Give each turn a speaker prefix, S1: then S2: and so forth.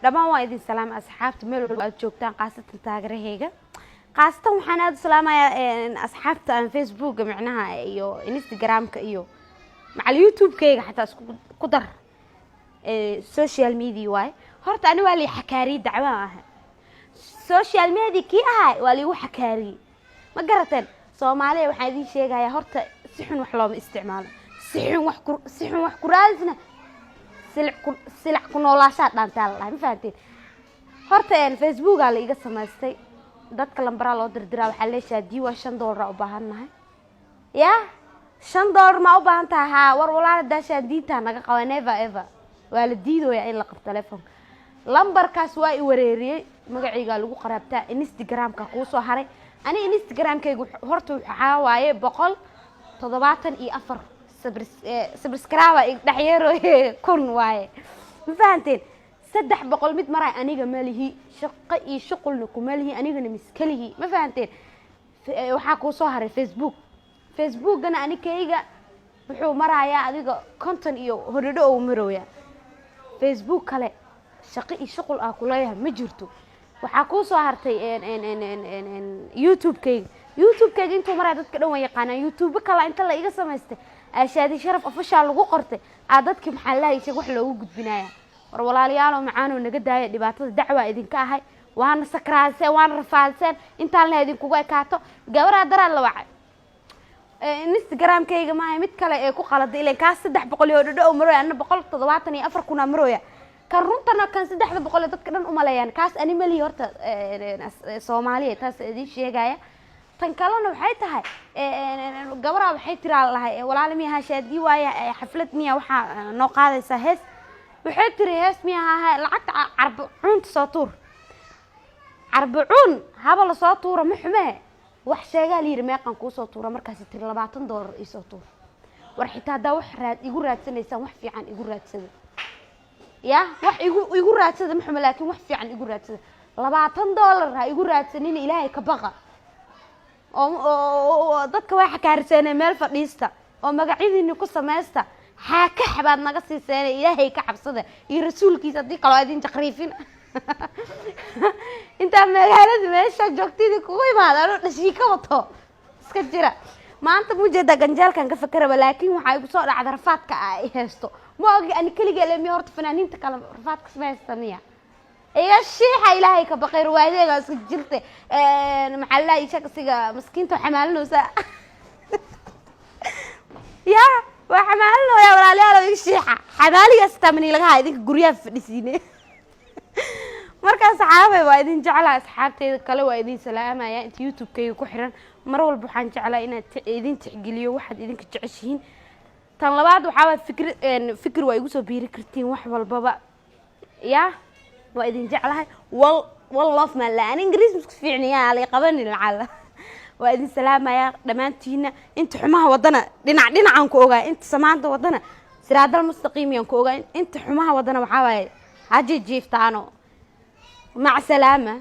S1: dhamaan waa idin salaam asxaabta meel walba aad joogtaan qaasatan taageerahayga qaasatan waxaan aad salaamayaa asxaabta aan Facebook macnaha iyo Instagram-ka iyo macal YouTube-kayga xataa isku ku dar social media way horta ani waa li xakaari dacwo ah social media ki ahay waa li wax xakaari ma garateen Soomaaliya waxaan idin sheegayaa horta si xun wax looma isticmaalo si xun wax ku raadisna سلع كنولاشات دانتال الله ما فهمتين horta Facebook la iga samaystay dadka lambar loo dirdiraa waxa la shaadii waa $5 u baahanahay ya $5 ma u baahan tahay war walaal daasha diinta naga qawa never ever wala diidooya in la qabto telefoon lambarkaas waa i wareeriyay magacayga lagu qarabtaa Instagram-ka ku soo haray ani Instagram-kaygu horta waxa waaye 174 subscribe dhaxyeero kun waaye ma fahanteen 300 mid maray aniga malihi shaqo iyo shaqulna kumalihi anigana miskalihi ma fahanteen waxa ku soo haray Facebook-gana anikayga wuxuu marayaa adiga content iyo hodhodho oo marooya Facebook kale shaqo iyo shaqul ah kuleeyahay ma jirto waxa ku soo hartay YouTube-kayga intuu maray dadka dhan way yaqaanaan YouTube kale inta la iga samaystay ashadi sharaf official lagu qortay dadkii maxaa la hayay wax loogu gudbinaya war walaalayaal oo macaan oo naga daaya dhibaatada dacwa idinka ahay waana sakraasay waana rafaadsan intaan la idin kuga ekaato gabadha daran la wacay Instagram-kayga ma mid kale ee ku qaladay ilaa ka 300 oo dhadhow marooy ana 174 kuna marooya kan runtana kan 300 dadka dhan u maleeyaan kaas animal horta Soomaaliya taas idin sheegaya tan kalena waxay tahay gabadha waxay tiraa lahay walaal miyaha shaadii waaya xaflad miya waxa noo qaadaysa hees waxay tiri hees miyaha lacagta carbuun soo tuur carbuun haba la soo tuura ma xume wax sheega liir meeqan ku soo tuura markaas tiri $20 ii soo tuur war xitaa daa wax raad igu raadsanaysan wax fiican igu raadsada ya wax igu raadsada ma xume laakiin wax fiican igu raadsada $20 ha igu raadsanin ilaahay ka baqa oo dadka waxa ka harsanay meel fadhiista oo magaciidina ku sameeysta ka xabaad naga siisay ilaahay ka xabsada iyo rasuulkiisa hadii kala idin taqriifin inta magaalada meesha joogtida kugu imaadaan dhashii ka wato iska jira maanta mujeeda ganjaalkan ka fakaraba laakiin waxa igu soo dhacday rafaadka ay heesto ma ogi ani kaliya leemi horta fanaaniinta kala rafaadka sameeysta يا شيخ إلهي كبقير وايدة قاس جلته محلها يشك سيجا مسكينته حمالنا وسا يا وحمالنا يا ولا لا الشيحة حمالي استمني لها هذيك قرية في السينة مركز صحابي وايدين جعلها أصحابتي كلا وايدين سلامة يا أنت يوتيوب كي كحرن مرة والبحان جعلها إن إيدين تعجليو واحد إيدين كتعشين تنلبعض وحاول فكر وايجوسو بيركرتين واحد والبابا يا وإذن جعلها والله ما لا أنا إنجليز مش فيعني يا علي قبلني العالم وإذن سلامة يا دمانتينا أنت حماها وضنا دنا عنكو أوجا أنت سمعت وضنا سراد المستقيم ينكو أوجا أنت حماها وضنا وحاول هاجي جيف تانو مع سلامة.